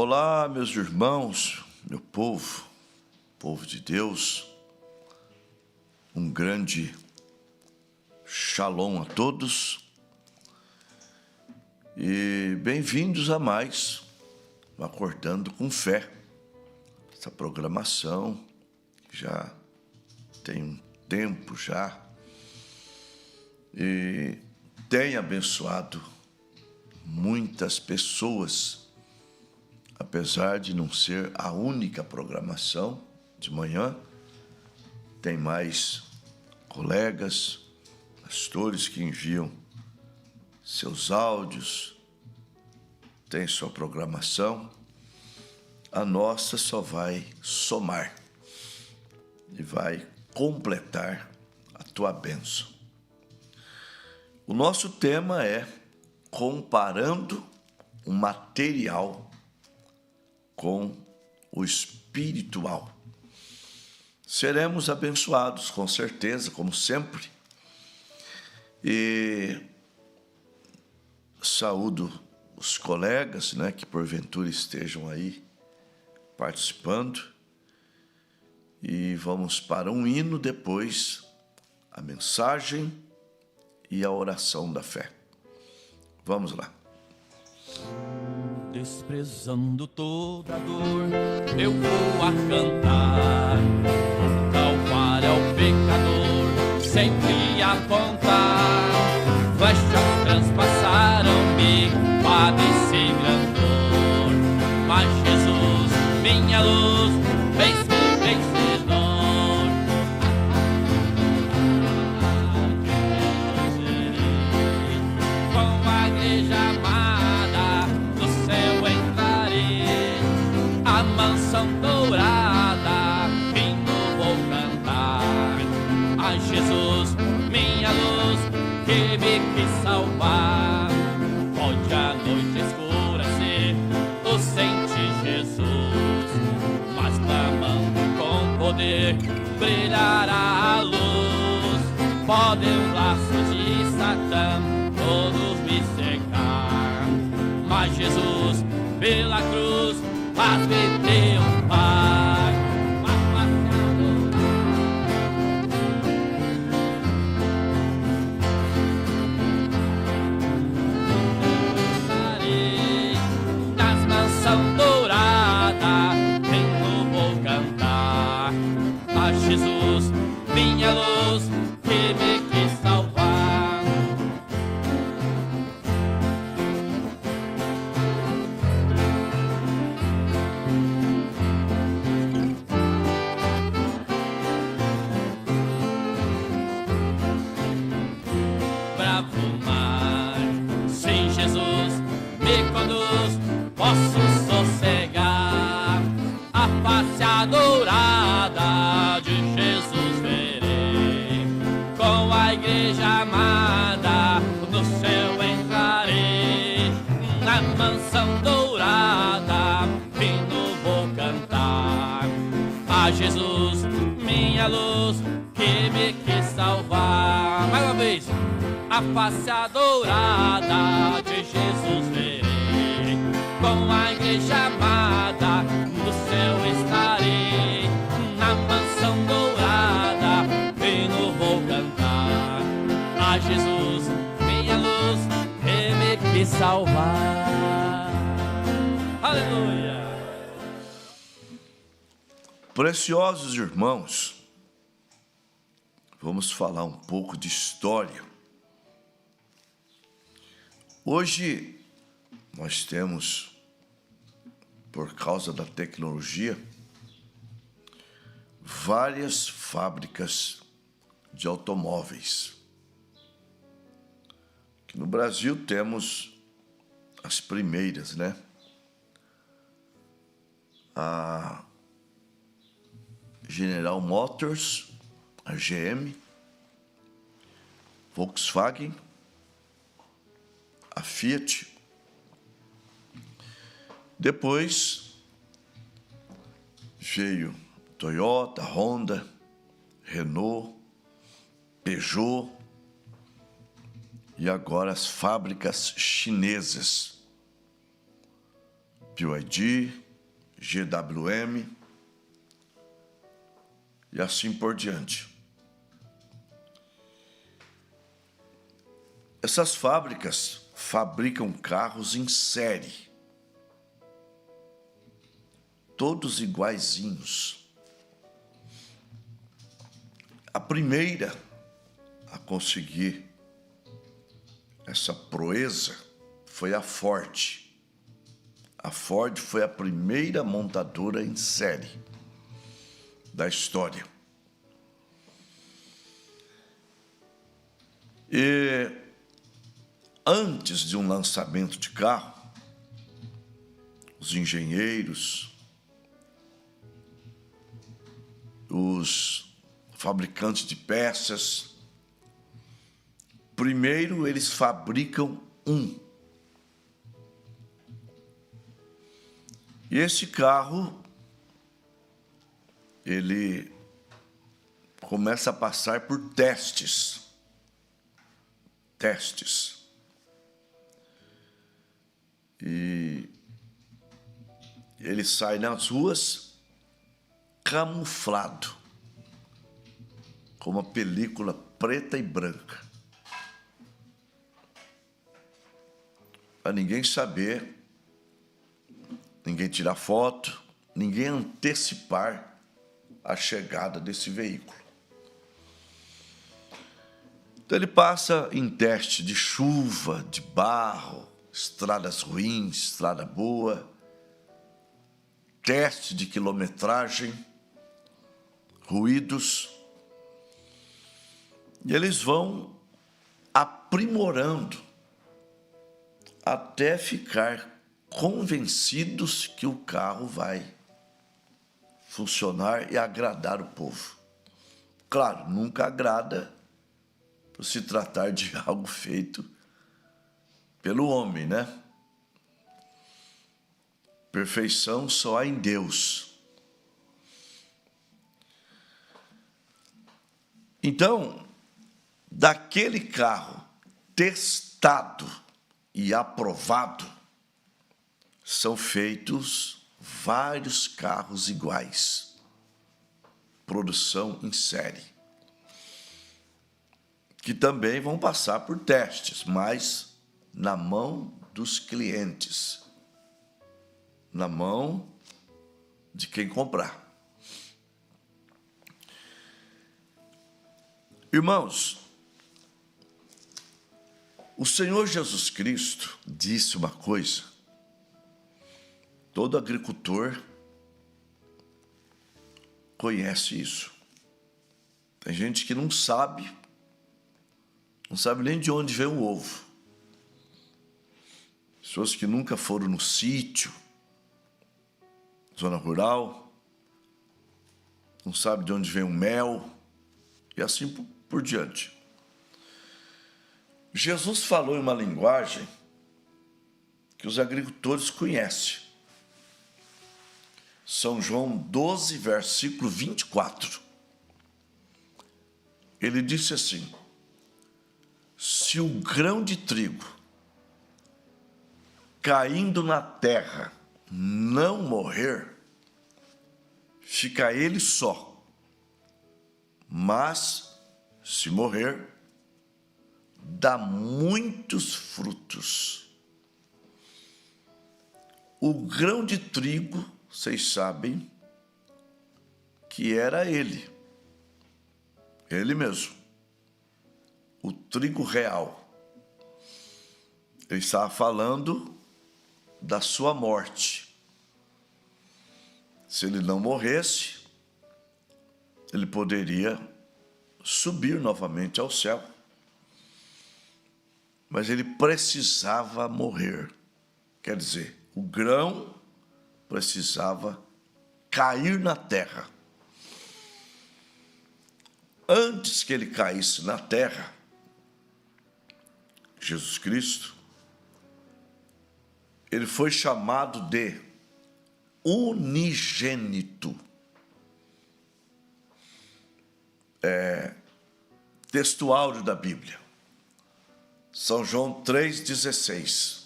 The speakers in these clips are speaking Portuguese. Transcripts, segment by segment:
Olá, meus irmãos, meu povo, povo de Deus, um grande shalom a todos e bem-vindos a mais Acordando com Fé, essa programação que já tem um tempo já e tem abençoado muitas pessoas. Apesar de não ser a única programação de manhã, tem mais colegas, pastores que enviam seus áudios, tem sua programação. A nossa só vai somar e vai completar a tua bênção. O nosso tema é comparando o material com o espiritual. Seremos abençoados, com certeza, como sempre. E saúdo os colegas, que porventura estejam aí participando. E vamos para um hino, depois a mensagem e a oração da fé. Vamos lá. Desprezando toda dor, eu vou a cantar. Calvário ao pecador, sempre apontar. Flechas transpassaram-me, padeci grandor. Mas Jesus, minha luz, fez-me vencedor. Com a igreja amada, no céu entrarei. A mansão dourada, vindo vou cantar. A Jesus, minha luz, que me quis salvar. Pode a noite escura ser, tu sente Jesus, mas clamando com poder, brilhará a luz. Podem os laços de Satã todos me secar, mas Jesus, pela cruz, faz-me triunfar. Nas mansão dourada, tenho vou cantar. A Jesus, minha luz, que me quis salvar. Bravo mar, sem Jesus me conduz, posso sossegar. A face adorada de Jesus verei. Com a igreja amada no céu entrarei. Na mansão dourada vindo vou cantar. A Jesus, minha luz, que me quis salvar. Mais uma vez. A face adorada de Jesus verei. Com a igreja amada no céu estarei. Na mansão dourada vindo vou cantar. A Jesus, minha luz, que me quis salvar. Aleluia. Preciosos irmãos, vamos falar um pouco de história. Hoje nós temos, por causa da tecnologia, várias fábricas de automóveis. Aqui no Brasil temos as primeiras, A General Motors, a GM, Volkswagen, a Fiat. Depois veio Toyota, Honda, Renault, Peugeot e agora as fábricas chinesas. BYD, GWM e assim por diante. Essas fábricas fabricam carros em série, todos iguaizinhos. A primeira a conseguir essa proeza foi a Ford. A Ford foi a primeira montadora em série da história. E antes de um lançamento de carro, os engenheiros, os fabricantes de peças, primeiro eles fabricam um. E esse carro, ele começa a passar por testes. E ele sai nas ruas camuflado, com uma película preta e branca, para ninguém saber, ninguém tirar foto, ninguém antecipar a chegada desse veículo. Então ele passa em teste de chuva, de barro, estradas ruins, estrada boa, teste de quilometragem, ruídos. E eles vão aprimorando até ficar convencidos que o carro vai funcionar e agradar o povo. Claro, nunca agrada por se tratar de algo feito pelo homem, né? Perfeição só há em Deus. Então, daquele carro testado e aprovado, são feitos vários carros iguais. Produção em série. Que também vão passar por testes, mas na mão dos clientes, na mão de quem comprar. Irmãos, o Senhor Jesus Cristo disse uma coisa, todo agricultor conhece isso. Tem gente que não sabe nem de onde vem o ovo. Pessoas que nunca foram no sítio, zona rural, não sabem de onde vem o mel, e assim por diante. Jesus falou em uma linguagem que os agricultores conhecem. São João 12, versículo 24. Ele disse assim: se o grão de trigo caindo na terra não morrer, fica ele só. Mas, se morrer, dá muitos frutos. O grão de trigo, vocês sabem que era ele mesmo, o trigo real. Ele estava falando da sua morte. Se ele não morresse, ele poderia subir novamente ao céu. Mas ele precisava morrer. Quer dizer, o grão precisava cair na terra. Antes que ele caísse na terra, Jesus Cristo, ele foi chamado de unigênito. Texto áureo da Bíblia. São João 3,16.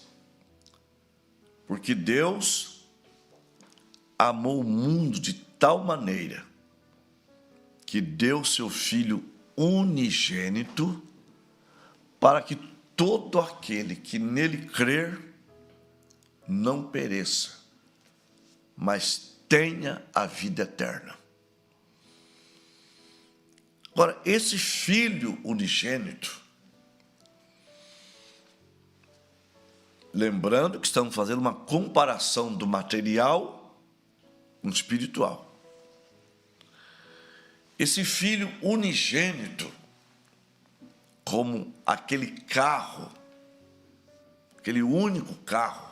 Porque Deus amou o mundo de tal maneira que deu seu Filho unigênito para que todo aquele que nele crer não pereça, mas tenha a vida eterna. Agora, esse Filho unigênito, lembrando que estamos fazendo uma comparação do material com o espiritual. Esse Filho unigênito, como aquele carro, aquele único carro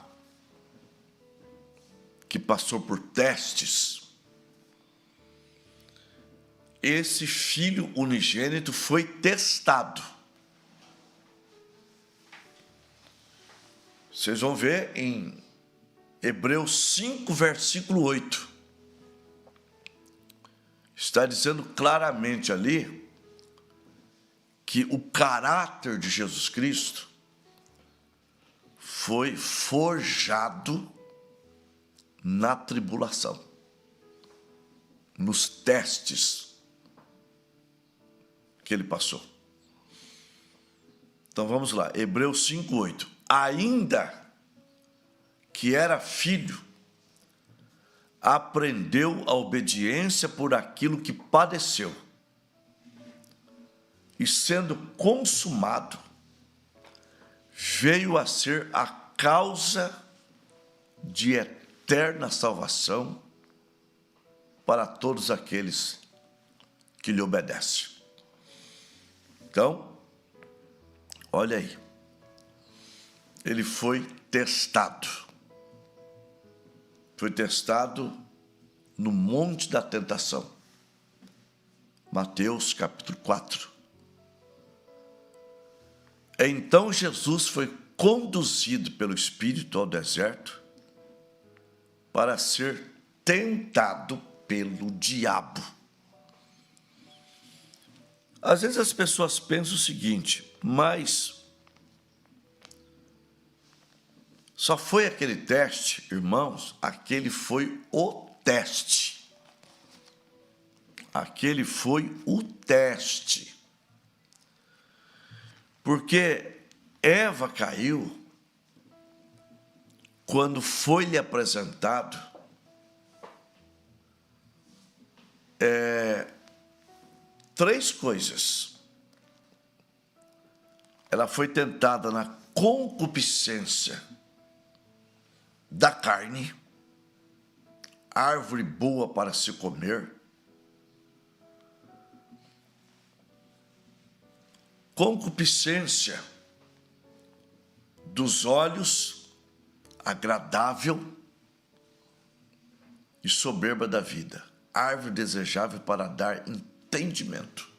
que passou por testes, esse Filho unigênito foi testado. Vocês vão ver em Hebreus 5, versículo 8. Está dizendo claramente ali que o caráter de Jesus Cristo foi forjado na tribulação, nos testes que ele passou. Então vamos lá, Hebreus 5:8. Ainda que era filho, aprendeu a obediência por aquilo que padeceu, e sendo consumado, veio a ser a causa de eterna salvação para todos aqueles que lhe obedecem. Então, olha aí, ele foi testado. Foi testado no monte da tentação. Mateus capítulo 4. Então Jesus foi conduzido pelo Espírito ao deserto para ser tentado pelo diabo. Às vezes as pessoas pensam o seguinte, mas só foi aquele teste, irmãos, aquele foi o teste. Aquele foi o teste. Porque Eva caiu quando foi-lhe apresentado três coisas. Ela foi tentada na concupiscência da carne, árvore boa para se comer, concupiscência dos olhos, agradável, e soberba da vida, árvore desejável para dar entendimento.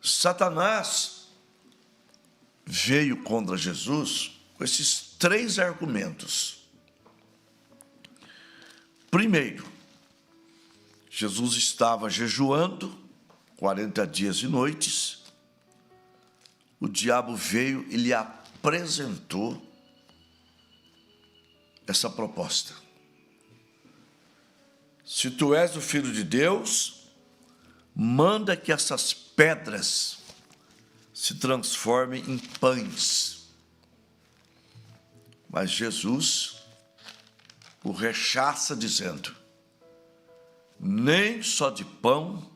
Satanás veio contra Jesus com esses três argumentos. Primeiro, Jesus estava jejuando 40 dias e noites. O diabo veio e lhe apresentou essa proposta. Se tu és o Filho de Deus, manda que essas pedras se transformem em pães. Mas Jesus o rechaça dizendo: nem só de pão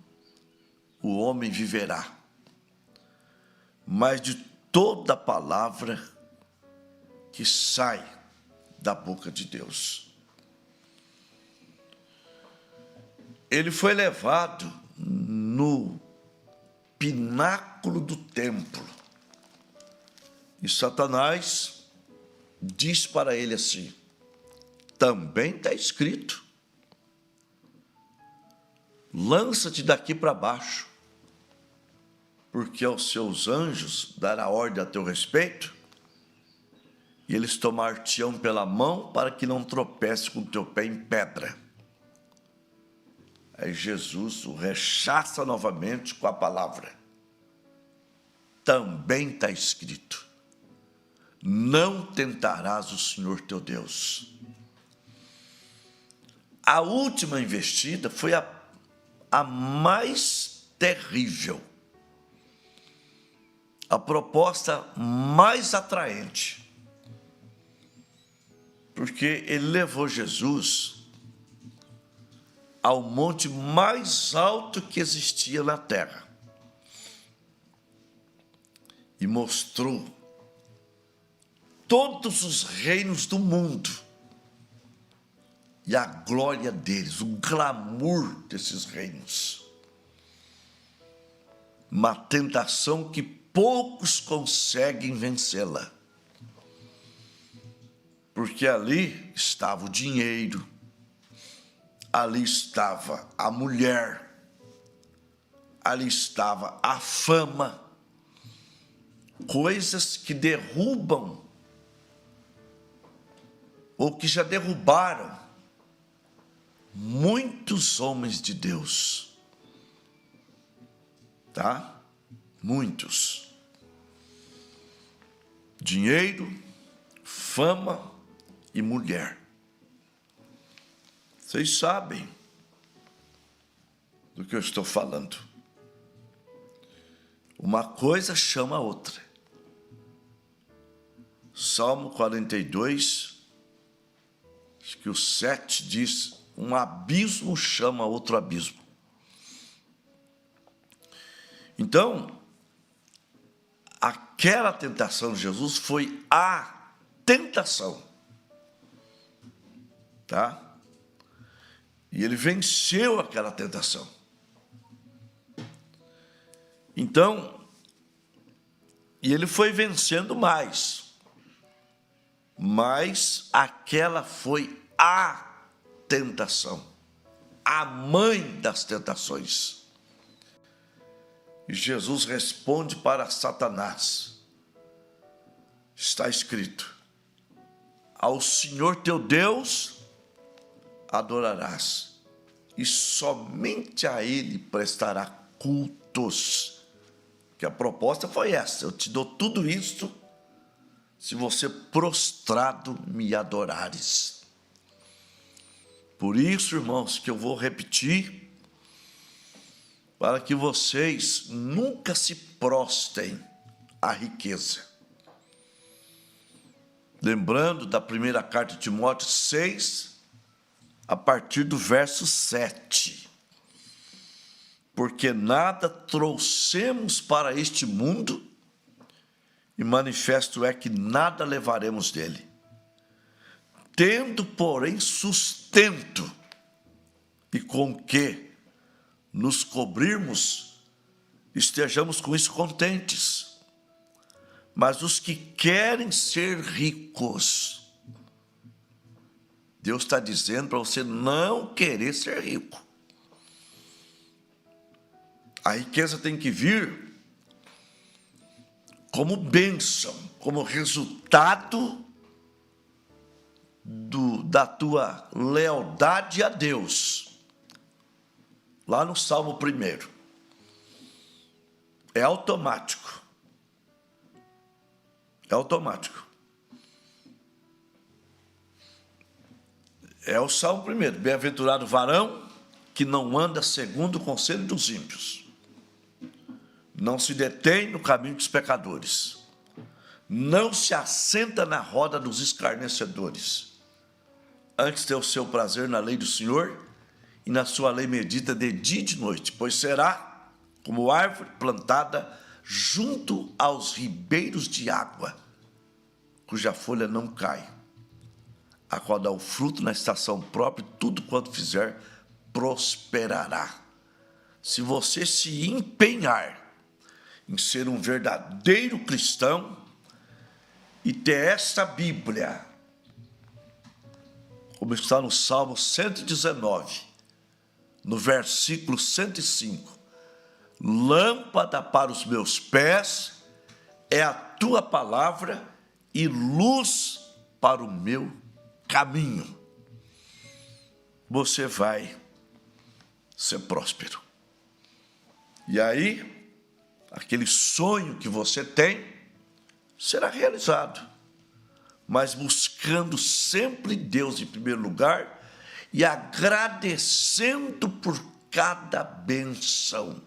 o homem viverá, mas de toda palavra que sai da boca de Deus. Ele foi levado no pináculo do templo, e Satanás diz para ele assim: também está escrito, lança-te daqui para baixo, porque aos seus anjos dará ordem a teu respeito, e eles tomar-te-ão pela mão para que não tropece com o teu pé em pedra. Aí Jesus o rechaça novamente com a palavra: também está escrito, não tentarás o Senhor teu Deus. A última investida foi a mais terrível, a proposta mais atraente, porque ele levou Jesus ao monte mais alto que existia na terra e mostrou todos os reinos do mundo e a glória deles, o glamour desses reinos. Uma tentação que poucos conseguem vencê-la, porque ali estava o dinheiro, ali estava a mulher, ali estava a fama, coisas que derrubam ou que já derrubaram muitos homens de Deus, tá? Muitos. Dinheiro, fama e mulher. Vocês sabem do que eu estou falando. Uma coisa chama a outra. Salmo 42, acho que o 7 diz: um abismo chama outro abismo. Então, aquela tentação de Jesus foi a tentação, tá? E ele venceu aquela tentação. Então, e ele foi vencendo mais, mas aquela foi a tentação, a mãe das tentações. E Jesus responde para Satanás: está escrito, ao Senhor teu Deus adorarás, e somente a Ele prestará cultos. Que a proposta foi essa: eu te dou tudo isto se você prostrado me adorares. Por isso, irmãos, que eu vou repetir, para que vocês nunca se prostrem à riqueza. Lembrando da primeira carta de Timóteo 6, a partir do verso 7. Porque nada trouxemos para este mundo, e manifesto é que nada levaremos dele. Tendo, porém, sustento, e com que nos cobrirmos, estejamos com isso contentes. Mas os que querem ser ricos, Deus está dizendo para você não querer ser rico. A riqueza tem que vir como bênção, como resultado da tua lealdade a Deus. Lá no Salmo 1. É automático. É automático. É o Salmo 1. Bem-aventurado o varão que não anda segundo o conselho dos ímpios, não se detém no caminho dos pecadores, não se assenta na roda dos escarnecedores. Antes tem o seu prazer na lei do Senhor, e na sua lei medita de dia e de noite, pois será como árvore plantada junto aos ribeiros de água, cuja folha não cai, a qual dá o fruto na estação própria, e tudo quanto fizer prosperará. Se você se empenhar em ser um verdadeiro cristão e ter esta Bíblia, como está no Salmo 119, no versículo 105, lâmpada para os meus pés é a tua palavra e luz para o meu caminho. Você vai ser próspero. E aí, aquele sonho que você tem será realizado. mas buscando sempre Deus em primeiro lugar e agradecendo por cada bênção.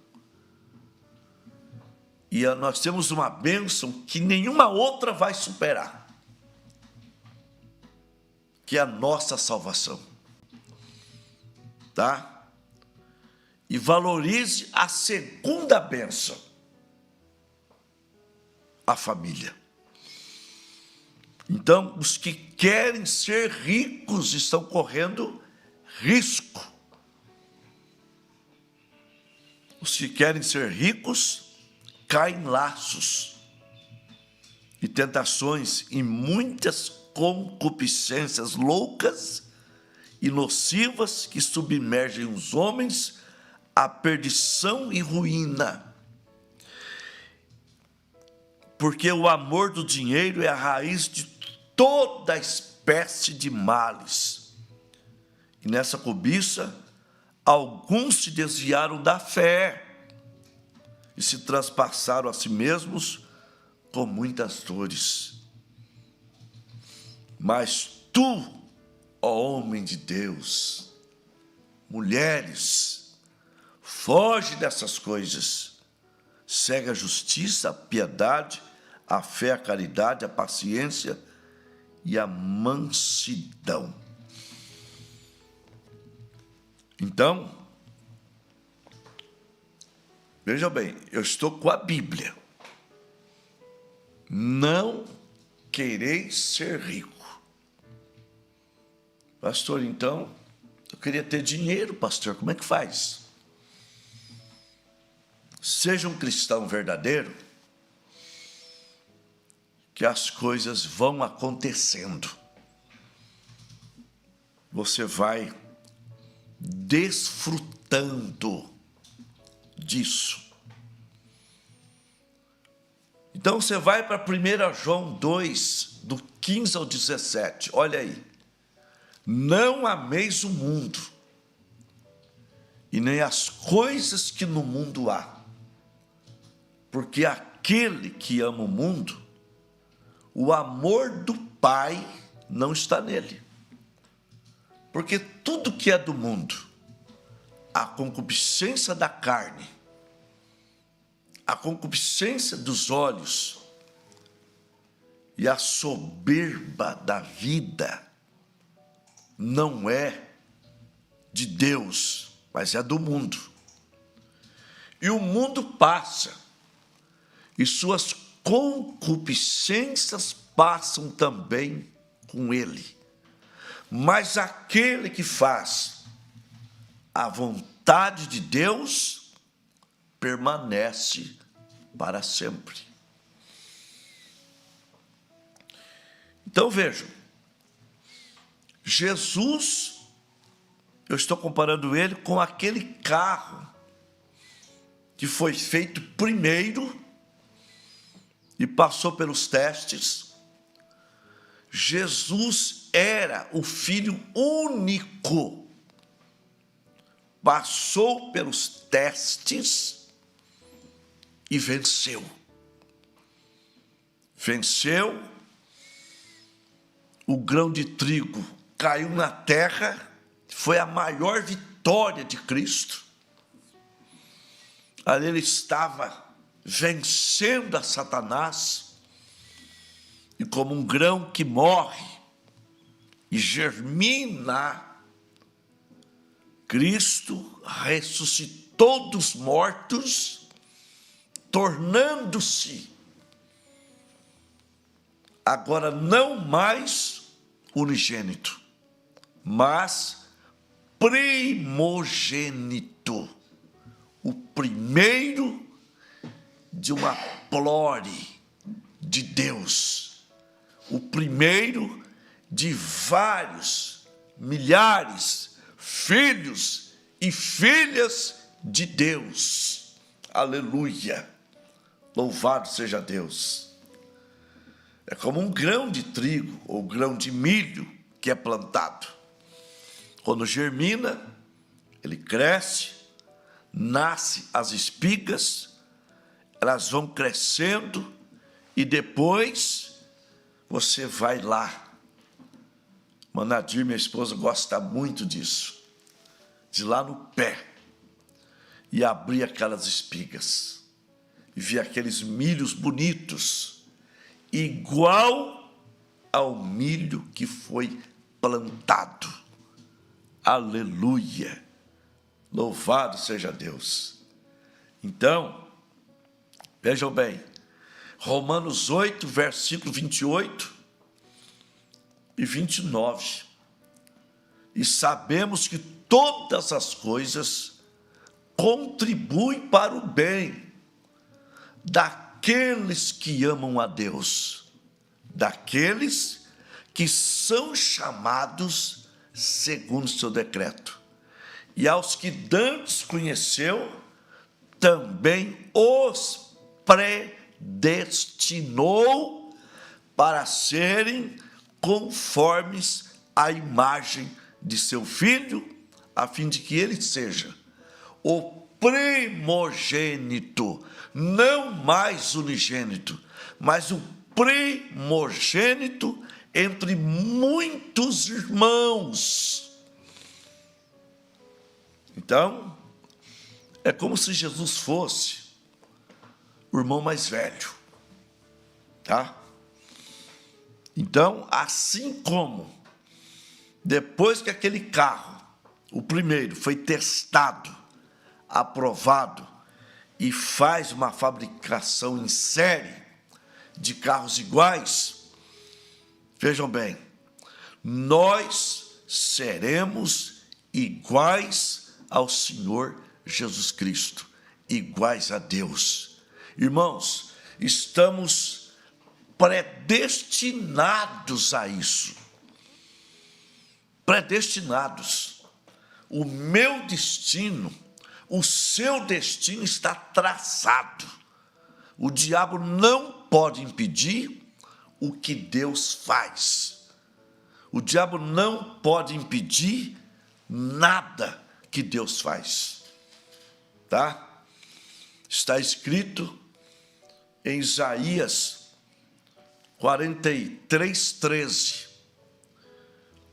E nós temos uma bênção que nenhuma outra vai superar, que é a nossa salvação. Tá? E valorize a segunda bênção, a família. Então, os que querem ser ricos estão correndo risco. Os que querem ser ricos caem em laços e tentações e muitas concupiscências loucas e nocivas que submergem os homens à perdição e ruína. Porque o amor do dinheiro é a raiz de toda espécie de males. E nessa cobiça, alguns se desviaram da fé e se transpassaram a si mesmos com muitas dores. Mas tu, ó homem de Deus, mulheres, foge dessas coisas. Segue a justiça, a piedade, a fé, a caridade, a paciência e a mansidão. Então, veja bem, eu estou com a Bíblia. Não quereis ser rico. Pastor, então, eu queria ter dinheiro, pastor, como é que faz? Seja um cristão verdadeiro, que as coisas vão acontecendo. Você vai desfrutando disso. Então você vai para 1 João 2, do 15 ao 17, olha aí. Não ameis o mundo, e nem as coisas que no mundo há, porque aquele que ama o mundo, o amor do Pai não está nele. Porque tudo que é do mundo, a concupiscência da carne, a concupiscência dos olhos e a soberba da vida, não é de Deus, mas é do mundo. E o mundo passa, e suas concupiscências passam também com ele. Mas aquele que faz a vontade de Deus permanece para sempre. Então vejam, Jesus, eu estou comparando ele com aquele carro que foi feito primeiro e passou pelos testes. Jesus era o Filho único, passou pelos testes e venceu. Venceu, o grão de trigo caiu na terra, foi a maior vitória de Cristo. Ali ele estava vencendo a Satanás, e como um grão que morre e germina, Cristo ressuscitou dos mortos, tornando-se agora não mais unigênito, mas primogênito, o primeiro de uma prole de Deus, o primeiro de vários, milhares, filhos e filhas de Deus. Aleluia! Louvado seja Deus! É como um grão de trigo ou grão de milho que é plantado. Quando germina, ele cresce, nasce as espigas, elas vão crescendo e depois você vai lá. Manadir, minha esposa, gosta muito disso. De ir lá no pé e abrir aquelas espigas. E ver aqueles milhos bonitos, igual ao milho que foi plantado. Aleluia! Louvado seja Deus. Então, vejam bem, Romanos 8, versículo 28 e 29. E sabemos que todas as coisas contribuem para o bem daqueles que amam a Deus, daqueles que são chamados segundo o seu decreto. E aos que dantes conheceu, também os predestinou para serem conformes à imagem de seu Filho, a fim de que ele seja o primogênito, não mais unigênito, mas o primogênito entre muitos irmãos. Então, é como se Jesus fosse o irmão mais velho, tá? Então, assim como depois que aquele carro, o primeiro, foi testado, aprovado e faz uma fabricação em série de carros iguais, vejam bem, nós seremos iguais ao Senhor Jesus Cristo, iguais a Deus. Irmãos, estamos predestinados a isso. Predestinados. O meu destino, o seu destino está traçado. O diabo não pode impedir o que Deus faz. O diabo não pode impedir nada que Deus faz. Tá? Está escrito em Isaías 43, 13.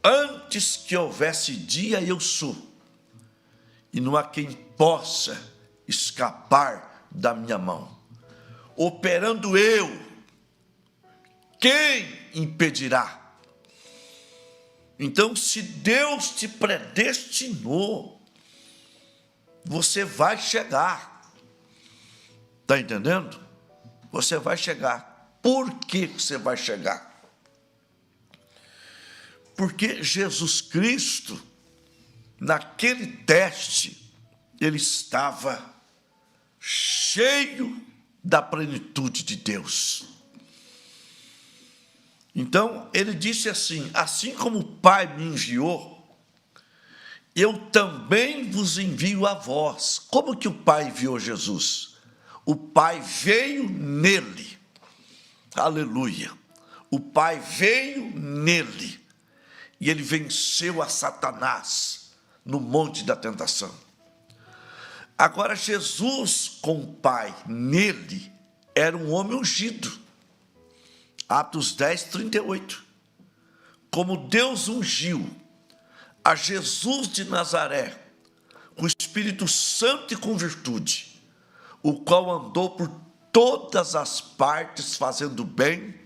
Antes que houvesse dia, eu sou, e não há quem possa escapar da minha mão. Operando eu, quem impedirá? Então, se Deus te predestinou, você vai chegar. Está entendendo? Você vai chegar. Por que você vai chegar? Porque Jesus Cristo, naquele teste, ele estava cheio da plenitude de Deus. Então, ele disse assim: assim como o Pai me enviou, eu também vos envio a vós. Como que o Pai enviou Jesus? O Pai veio nele. Aleluia. O Pai veio nele. E ele venceu a Satanás no monte da tentação. Agora, Jesus com o Pai nele era um homem ungido. Atos 10, 38. Como Deus ungiu a Jesus de Nazaré com o Espírito Santo e com virtude, o qual andou por todas as partes fazendo bem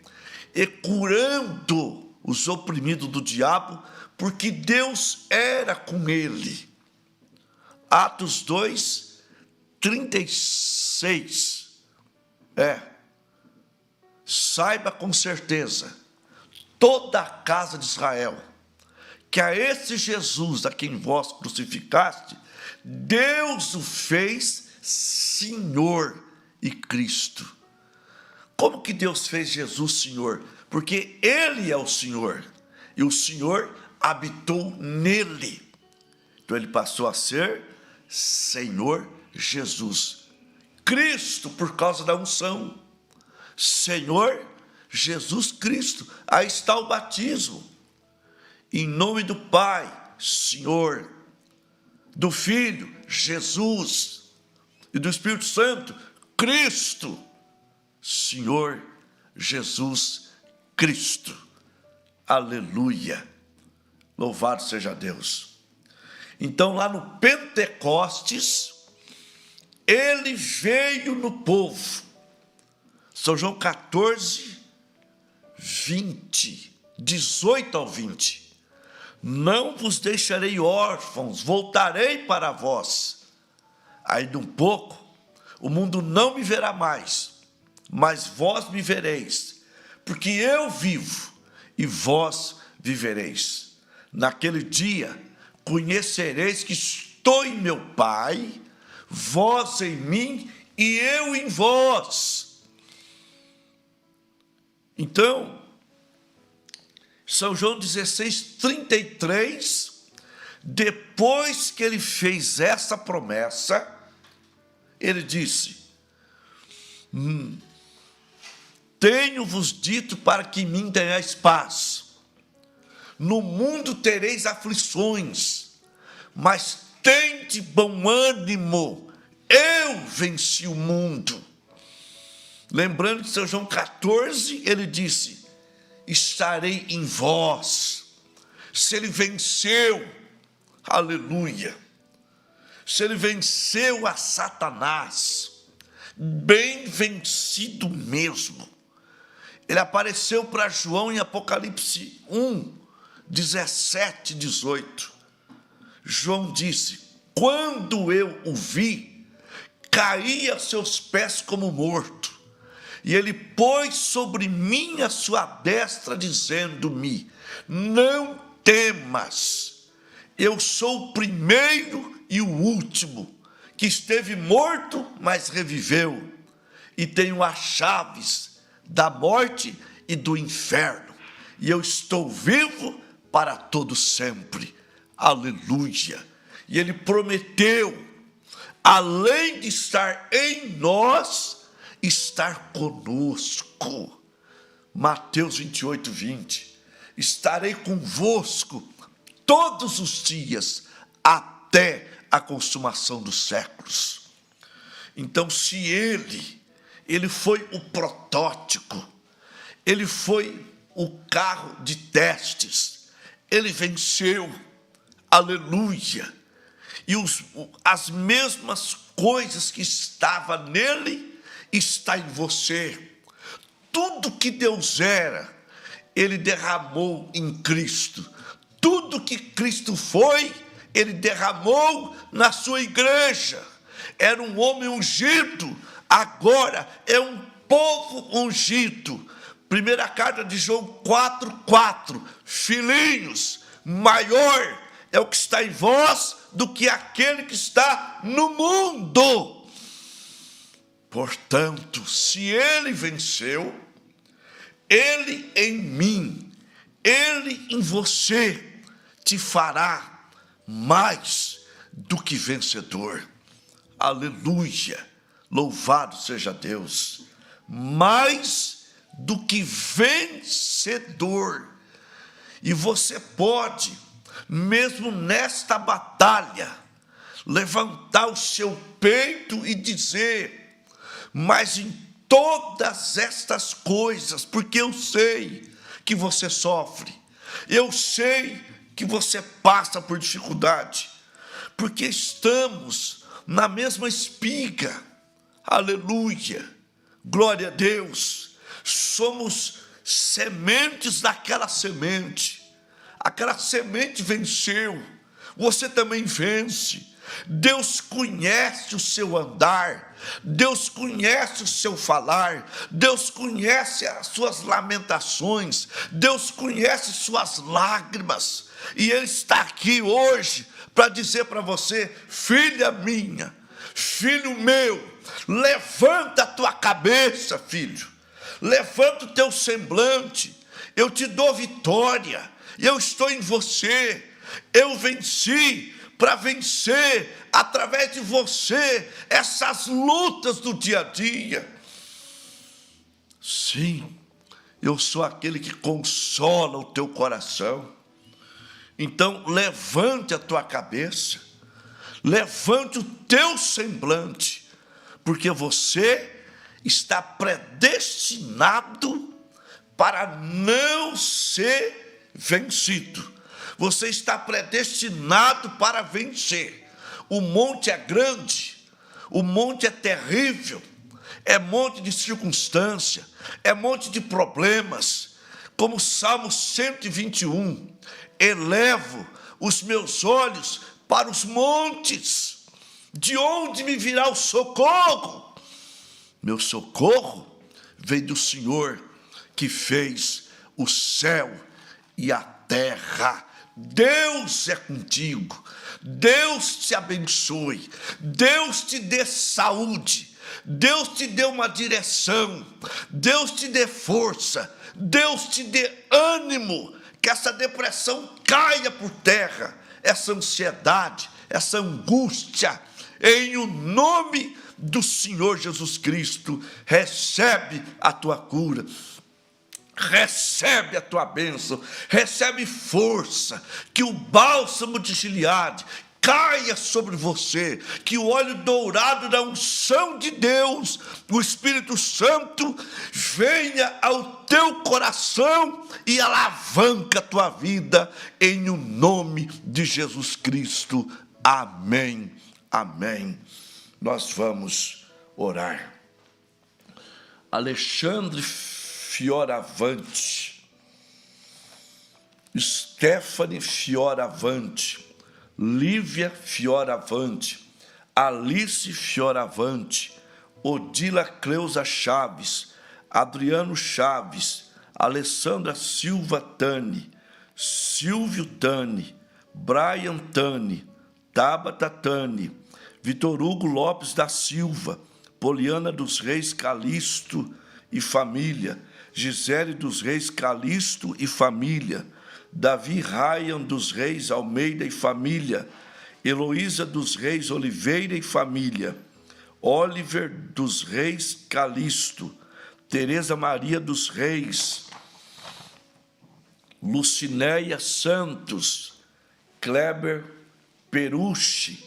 e curando os oprimidos do diabo, porque Deus era com ele. Atos 2, 36. Saiba com certeza, toda a casa de Israel, que a esse Jesus a quem vós crucificaste, Deus o fez Senhor e Cristo. Como que Deus fez Jesus Senhor? Porque ele é o Senhor, e o Senhor habitou nele. Então ele passou a ser Senhor Jesus. Cristo, por causa da unção. Senhor Jesus Cristo. Aí está o batismo. Em nome do Pai, Senhor. Do Filho, Jesus. E do Espírito Santo, Cristo. Senhor Jesus Cristo. Aleluia. Louvado seja Deus. Então, lá no Pentecostes, ele veio no povo. São João 14, 20, 18 ao 20. Não vos deixarei órfãos, voltarei para vós. Aí de um pouco, o mundo não me verá mais, mas vós me vereis, porque eu vivo e vós vivereis. Naquele dia, conhecereis que estou em meu Pai, vós em mim e eu em vós. Então, São João 16, 33, depois que ele fez essa promessa, ele disse: tenho-vos dito para que em mim tenhais paz. No mundo tereis aflições, mas tende bom ânimo, eu venci o mundo. Lembrando que São João 14, ele disse: estarei em vós. Se ele venceu, aleluia, se ele venceu a Satanás, bem vencido mesmo. Ele apareceu para João em Apocalipse 1, 17, 18. João disse: quando eu o vi, caí a seus pés como morto. E ele pôs sobre mim a sua destra, dizendo-me: não temas, eu sou o primeiro e o último, que esteve morto, mas reviveu, e tenho as chaves da morte e do inferno, e eu estou vivo para todo sempre. Aleluia. E ele prometeu, além de estar em nós, estar conosco. Mateus 28, 20. Estarei convosco todos os dias, até a consumação dos séculos. Então, se ele foi o protótipo, ele foi o carro de testes, ele venceu, aleluia, e as mesmas coisas que estavam nele, está em você. Tudo que Deus era, ele derramou em Cristo. Tudo que Cristo foi, ele derramou na sua igreja. Era um homem ungido, agora é um povo ungido. Primeira carta de João 4:4. Filhinhos, maior é o que está em vós do que aquele que está no mundo. Portanto, se ele venceu, ele em mim, ele em você, te fará mais do que vencedor. Aleluia, louvado seja Deus. Mais do que vencedor. E você pode, mesmo nesta batalha, levantar o seu peito e dizer: mas em todas estas coisas, porque eu sei que você sofre, eu sei que você passa por dificuldade, porque estamos na mesma espiga, aleluia, glória a Deus, somos sementes daquela semente, aquela semente venceu, você também vence. Deus conhece o seu andar, Deus conhece o seu falar, Deus conhece as suas lamentações, Deus conhece suas lágrimas, e Ele está aqui hoje para dizer para você: filha minha, filho meu, levanta a tua cabeça, filho, levanta o teu semblante, eu te dou vitória, eu estou em você, eu venci, para vencer, através de você, essas lutas do dia a dia. Sim, eu sou aquele que consola o teu coração. Então, levante a tua cabeça, levante o teu semblante, porque você está predestinado para não ser vencido. Você está predestinado para vencer. O monte é grande, o monte é terrível, é monte de circunstância, é monte de problemas. Como Salmo 121, elevo os meus olhos para os montes, de onde me virá o socorro? Meu socorro vem do Senhor, que fez o céu e a terra. Deus é contigo, Deus te abençoe, Deus te dê saúde, Deus te dê uma direção, Deus te dê força, Deus te dê ânimo, que essa depressão caia por terra, essa ansiedade, essa angústia, em o nome do Senhor Jesus Cristo. Recebe a tua cura, recebe a tua bênção, recebe força, que o bálsamo de Gileade caia sobre você, que o óleo dourado da unção de Deus, o Espírito Santo, venha ao teu coração e alavanca a tua vida, em o nome de Jesus Cristo. Amém, amém. Nós vamos orar. Alexandre Fioravante, Stephanie Fioravante, Lívia Fioravante, Alice Fioravante, Odila Cleusa Chaves, Adriano Chaves, Alessandra Silva Tani, Silvio Tani, Brian Tani, Tabata Tani, Vitor Hugo Lopes da Silva, Poliana dos Reis Calixto e família, Gisele dos Reis Calixto e família, Davi Ryan dos Reis Almeida e família, Heloísa dos Reis Oliveira e família, Oliver dos Reis Calixto, Tereza Maria dos Reis, Lucinéia Santos, Kleber Perucci,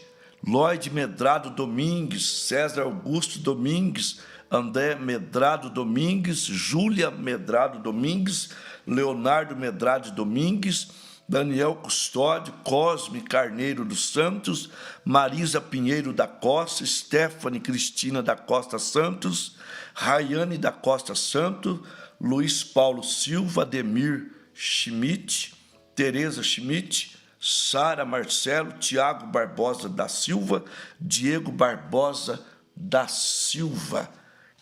Lloyd Medrado Domingues, César Augusto Domingues, André Medrado Domingues, Júlia Medrado Domingues, Leonardo Medrado Domingues, Daniel Custódio, Cosme Carneiro dos Santos, Marisa Pinheiro da Costa, Stephanie Cristina da Costa Santos, Rayane da Costa Santos, Luiz Paulo Silva, Ademir Schmidt, Tereza Schmidt, Sara Marcelo, Tiago Barbosa da Silva, Diego Barbosa da Silva,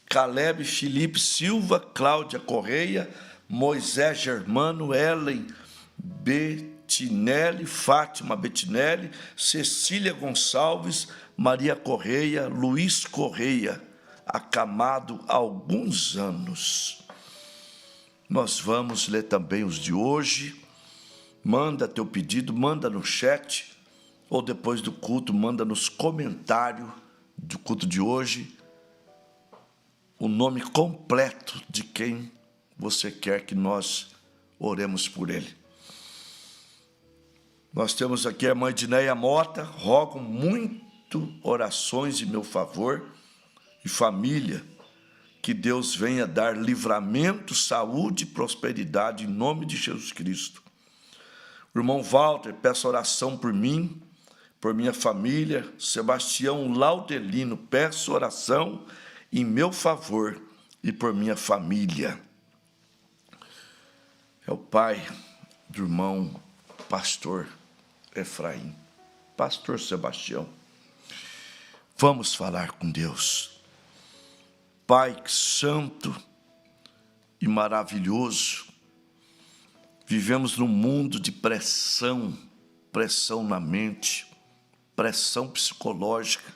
Caleb Felipe Silva, Cláudia Correia, Moisés Germano, Ellen Bettinelli, Fátima Bettinelli, Cecília Gonçalves, Maria Correia, Luiz Correia, acamado há alguns anos. Nós vamos ler também os de hoje. Manda teu pedido, manda no chat, ou depois do culto, manda nos comentários do culto de hoje, o nome completo de quem você quer que nós oremos por ele. Nós temos aqui a mãe Dineia Mota, rogo muito orações em meu favor e família, que Deus venha dar livramento, saúde e prosperidade em nome de Jesus Cristo. O irmão Walter, peço oração por mim, por minha família. Sebastião Laudelino, peço oração em meu favor e por minha família. É o pai do irmão pastor Efraim, pastor Sebastião. Vamos falar com Deus. Pai santo e maravilhoso, vivemos num mundo de pressão na mente, pressão psicológica,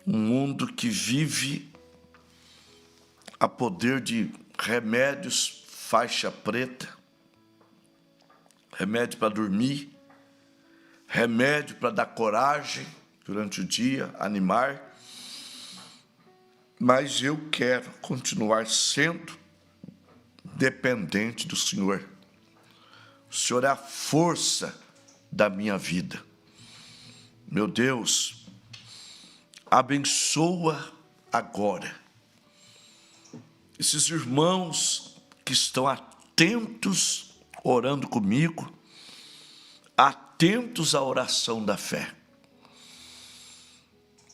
um mundo que vive a poder de remédios faixa preta, remédio para dormir, remédio para dar coragem durante o dia, animar, mas eu quero continuar sendo dependente do Senhor. O Senhor é a força da minha vida. Meu Deus, abençoa agora esses irmãos que estão atentos, orando comigo, atentos à oração da fé.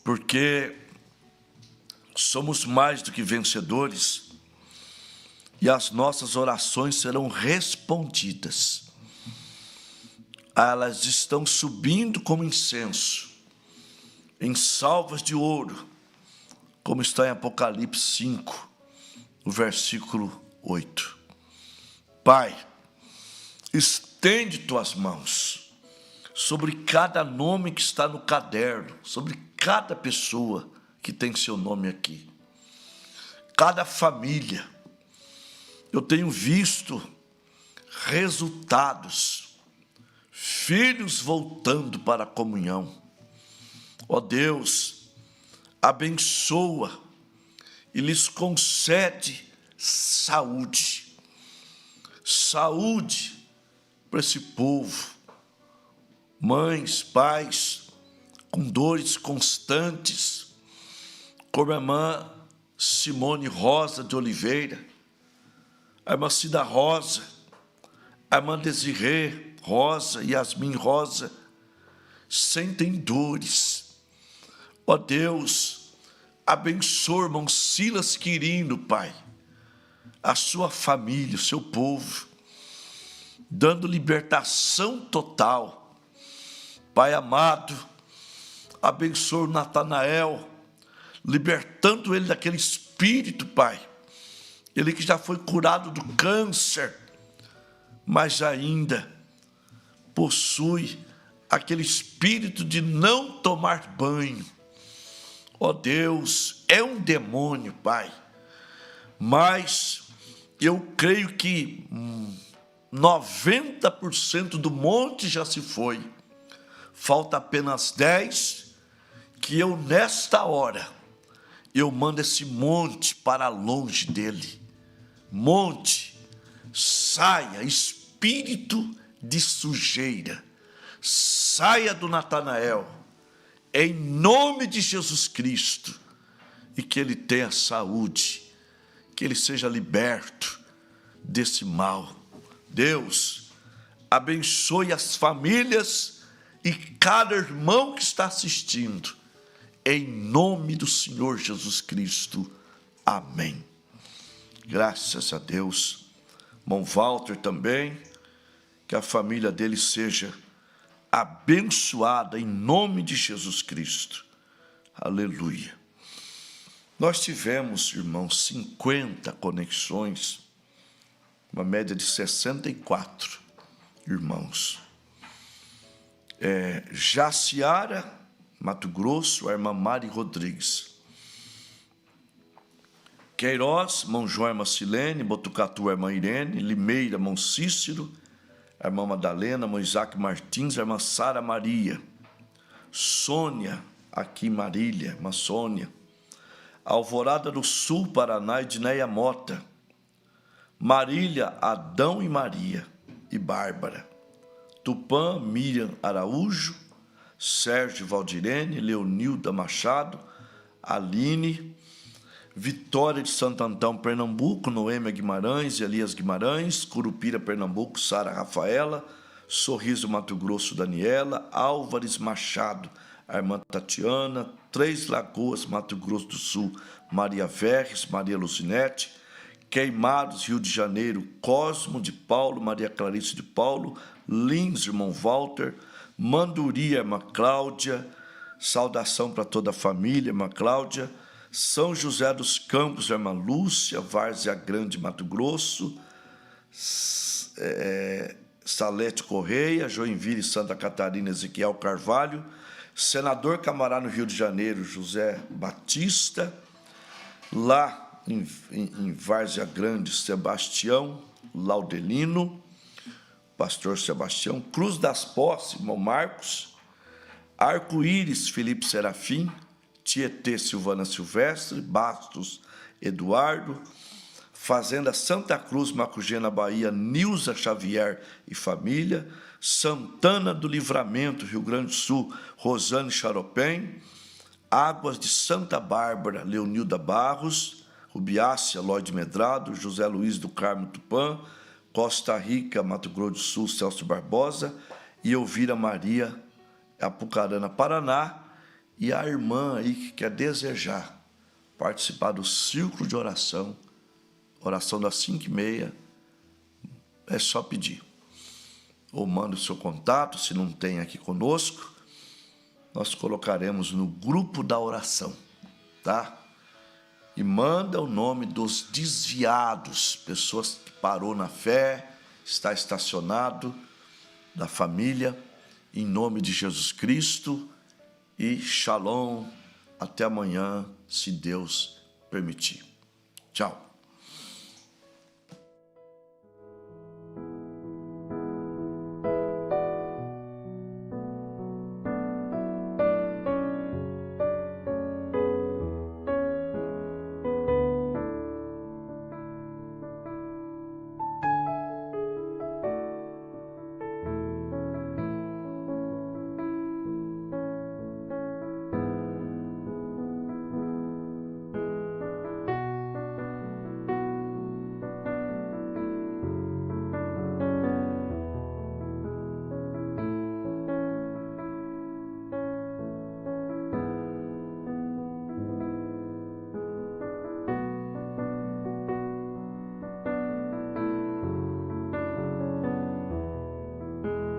Porque somos mais do que vencedores e as nossas orações serão respondidas. Elas estão subindo como incenso, em salvas de ouro, como está em Apocalipse 5, no versículo 8. Pai, estende tuas mãos sobre cada nome que está no caderno, sobre cada pessoa que tem seu nome aqui, cada família. Eu tenho visto resultados, filhos voltando para a comunhão. Ó Deus, abençoa e lhes concede saúde. Saúde para esse povo. Mães, pais, com dores constantes, como a irmã Simone Rosa de Oliveira, a irmã Cida Rosa, a irmã Desirê Rosa, Yasmin Rosa, sentem dores. Ó Deus, abençoa o irmão Silas Quirino, Pai, a sua família, o seu povo, dando libertação total. Pai amado, abençoa o Natanael, libertando ele daquele espírito, Pai. Ele que já foi curado do câncer, mas ainda possui aquele espírito de não tomar banho. Ó Deus, é um demônio, Pai. Mas eu creio que 90% do monte já se foi. Falta apenas 10, que eu nesta hora, eu mando esse monte para longe dele. Monte, saia, espírito de sujeira, saia do Natanael, em nome de Jesus Cristo, e que ele tenha saúde, que ele seja liberto desse mal. Deus, abençoe as famílias e cada irmão que está assistindo, em nome do Senhor Jesus Cristo. Amém. Graças a Deus. Irmão Walter também, que a família dele seja abençoada em nome de Jesus Cristo. Aleluia. Nós tivemos, irmãos, 50 conexões, uma média de 64 irmãos. Jaciara, Mato Grosso, a irmã Mari Rodrigues. Queiroz, irmão João, irmã Silene. Botucatu, a irmã Irene. Limeira, irmão Cícero, a irmã Madalena, irmão Isaac Martins, a irmã Sara Maria. Sônia, aqui em Marília, irmã Sônia. Alvorada do Sul, Paraná, Edneia Mota. Marília, Adão e Maria e Bárbara. Tupã, Miriam Araújo. Sérgio Valdirene, Leonilda Machado, Aline. Vitória de Santo Antão, Pernambuco, Noêmia Guimarães, Elias Guimarães. Curupira, Pernambuco, Sara Rafaela. Sorriso, Mato Grosso, Daniela. Álvares Machado, a irmã Tatiana. Três Lagoas, Mato Grosso do Sul, Maria Verres, Maria Lucinete. Queimados, Rio de Janeiro, Cosmo de Paulo, Maria Clarice de Paulo. Lins, irmão Walter. Manduri, irmã Cláudia. Saudação para toda a família, irmã Cláudia. São José dos Campos, irmã Lúcia. Várzea Grande, Mato Grosso. Salete Correia. Joinville, Santa Catarina, Ezequiel Carvalho. Senador Camará, no Rio de Janeiro, José Batista. Lá em Várzea Grande, Sebastião Laudelino. Pastor Sebastião. Cruz das Posses, irmão Marcos. Arco-Íris, Felipe Serafim. Tietê, Silvana Silvestre. Bastos, Eduardo. Fazenda Santa Cruz, Macugena, Bahia, Nilza Xavier e família. Santana do Livramento, Rio Grande do Sul, Rosane Charopem. Águas de Santa Bárbara, Leonilda Barros. Ubiácia, Lloyd Medrado, José Luiz do Carmo Tupã, Costa Rica, Mato Grosso do Sul, Celso Barbosa, e Elvira Maria, Apucarana, Paraná, e a irmã aí que quer desejar participar do círculo de oração das 5h30, é só pedir. Ou manda o seu contato, se não tem aqui conosco, nós colocaremos no grupo da oração, tá? E manda o nome dos desviados, pessoas que parou na fé, está estacionado, da família, em nome de Jesus Cristo, e shalom, até amanhã, se Deus permitir. Tchau.